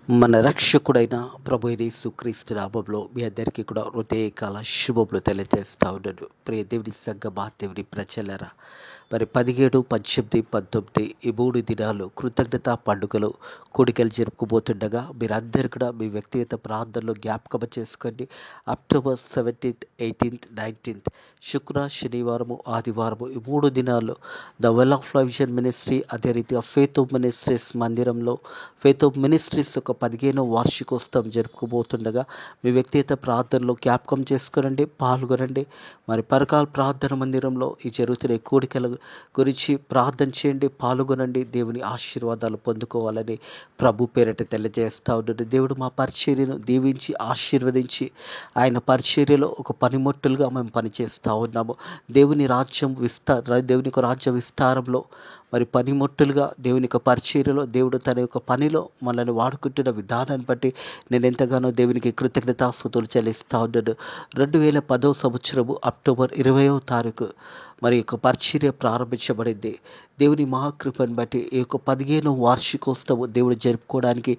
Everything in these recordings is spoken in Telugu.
మన రక్షకుడైన ప్రభు అయిన యేసుక్రీస్తు నామములో మీ అందరికీ కూడా హృదయకాల శుభములు తెలియజేస్తా ఉన్నాను. ప్రియ దేవుని సంగమా, దేవుని ప్రజలరా, మరి 17, 18, 19 ఈ 3 దినాలు కృతజ్ఞతా పండుగలు కూడికలు జరుపుకోబోతుండగా మీరందరూ కూడా మీ వ్యక్తిగత ప్రార్థనలో జ్ఞాపకం చేసుకోండి. అక్టోబర్ 17th, 18th, 19th శుక్ర, శనివారము, ఆదివారము ఈ 3 దినాల్లో the well of life vision ministry, అదే రీతిగా ఫేత్ ఆఫ్ మినిస్ట్రీస్ మందిరంలో ఫేత్ ఆఫ్ మినిస్ట్రీస్ ఒక 15వ వార్షికోత్సవం జరుపుకోబోతుండగా మీ వ్యక్తిగత ప్రార్థనలో జ్ఞాపకం చేసుకోనండి, పాల్గొనండి. మరి పరకాల ప్రార్థన మందిరంలో ఈ జరుగుతున్న కూడికల గురించి ప్రార్థన చేయండి, పాల్గొనండి. దేవుని ఆశీర్వాదాలు పొందుకోవాలని ప్రభు పేరిట తెలియజేస్తా ఉన్నాడు. దేవుడు మా పరిచర్యను దీవించి ఆశీర్వదించి ఆయన పరిచర్యలో ఒక పనిముట్టులుగా మేము పనిచేస్తూ ఉన్నాము. దేవుని యొక్క రాజ్య విస్తారంలో మరి పనిముట్టులుగా దేవుని యొక్క పరిచర్యలో దేవుడు తన యొక్క పనిలో మనల్ని వాడుకుంటున్న విధానాన్ని బట్టి నేను ఎంతగానో దేవునికి కృతజ్ఞతాస్తుతులు చెల్లిస్తూ ఉన్నాను. 2010 సంవత్సరము అక్టోబర్ 20వ తారీఖు మరి యొక్క పరిచర్య ప్రారంభించబడింది. దేవుని మహాకృపను బట్టి ఈ యొక్క 15వ వార్షికోత్సవం దేవుడు జరుపుకోవడానికి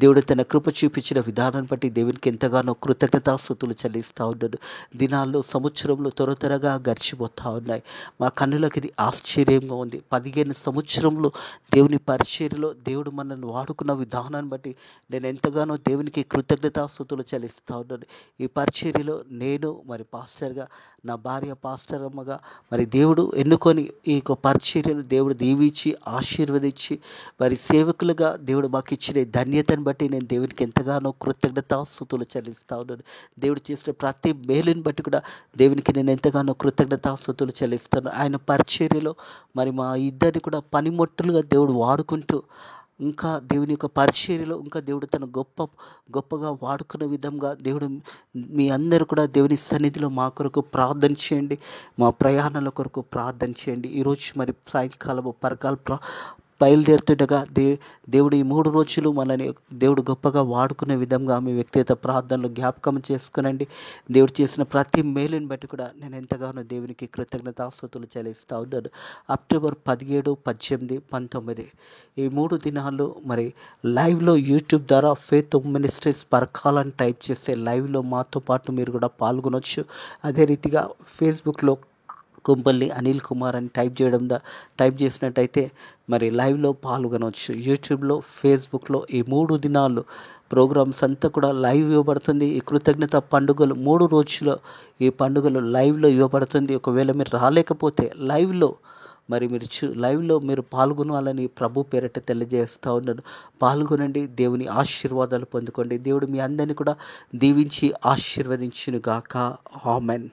దేవుడు తన కృప చూపించిన విధానాన్ని బట్టి దేవునికి ఎంతగానో కృతజ్ఞతాస్తుతులు చెల్లిస్తూ ఉన్నాడు. దినాల్లో సంవత్సరంలో త్వరగా గడిచిపోతూ ఉన్నాయి. మా కన్నులకు ఇది ఆశ్చర్యంగా ఉంది. 15 సంవత్సరంలో దేవుని పరిచర్యలో దేవుడు మనల్ని వాడుకున్న విధానాన్ని బట్టి నేను ఎంతగానో దేవునికి కృతజ్ఞతాస్తుతులు చెల్లిస్తూ ఉన్నాను. ఈ పరిచర్యలో నేను మరి పాస్టర్గా, నా భార్య పాస్టర్ అమ్మగా మరి దేవుడు ఎన్నుకొని ఈ యొక్క పరిచర్యను దేవుడు దీవించి ఆశీర్వదించి మరి సేవకులుగా దేవుడు మాకు ఇచ్చిన ధన్యతను బట్టి నేను దేవునికి ఎంతగానో కృతజ్ఞతాస్తుతులు చెల్లిస్తూ ఉన్నాను. దేవుడు చేసిన ప్రతి మేలుని బట్టి కూడా దేవునికి నేను ఎంతగానో కృతజ్ఞతాస్తుతులు చెల్లిస్తాను. ఆయన పరిచర్యలో మరి మా ఇద్దరిని కూడా పనిముట్టులుగా దేవుడు వాడుకుంటూ ఇంకా దేవుని యొక్క పరిచర్యలో ఇంకా దేవుడు తన గొప్పగా వాడుకునే విధంగా దేవుడు మీ అందరూ కూడా దేవుని సన్నిధిలో మా కొరకు ప్రార్థన చేయండి, మా ప్రయాణాల కొరకు ప్రార్థన చేయండి. ఈరోజు మరి సాయంకాలము పరకాల బయలుదేరుతుండగా దేవుడు ఈ 3 రోజులు మనల్ని దేవుడు గొప్పగా వాడుకునే విధంగా మీ వ్యక్తిగత ప్రార్థనలు జ్ఞాపకం చేసుకునండి. దేవుడు చేసిన ప్రతి మేలుని బట్టి కూడా నేను ఎంతగానో దేవునికి కృతజ్ఞతాస్తుతులు చెల్లిస్తూ ఉన్నాను. అక్టోబర్ 17, 18, 19 ఈ 3 దినాలు మరి లైవ్లో యూట్యూబ్ ద్వారా ఫేత్ మినిస్ట్రీస్ పరకాలని టైప్ చేస్తే లైవ్లో మాతో పాటు మీరు కూడా పాల్గొనవచ్చు. అదే రీతిగా ఫేస్బుక్లో కుంపల్లి అనిల్ కుమార్ అని టైప్ చేసినట్టయితే మరి లైవ్లో పాల్గొనవచ్చు. యూట్యూబ్లో, ఫేస్బుక్లో ఈ 3 దినాలు ప్రోగ్రామ్స్ అంతా కూడా లైవ్ ఇవ్వబడుతుంది. ఈ కృతజ్ఞత పండుగలు 3 రోజులు ఈ పండుగలు లైవ్లో ఇవ్వబడుతుంది. ఒకవేళ మీరు రాలేకపోతే లైవ్లో మరి లైవ్లో మీరు పాల్గొనాలని ప్రభు పేరిట తెలియజేస్తూ ఉన్నాను. పాల్గొనండి, దేవుని ఆశీర్వాదాలు పొందుకోండి. దేవుడు మీ అందరినీ కూడా దీవించి ఆశీర్వదించును గాక. ఆమెన్.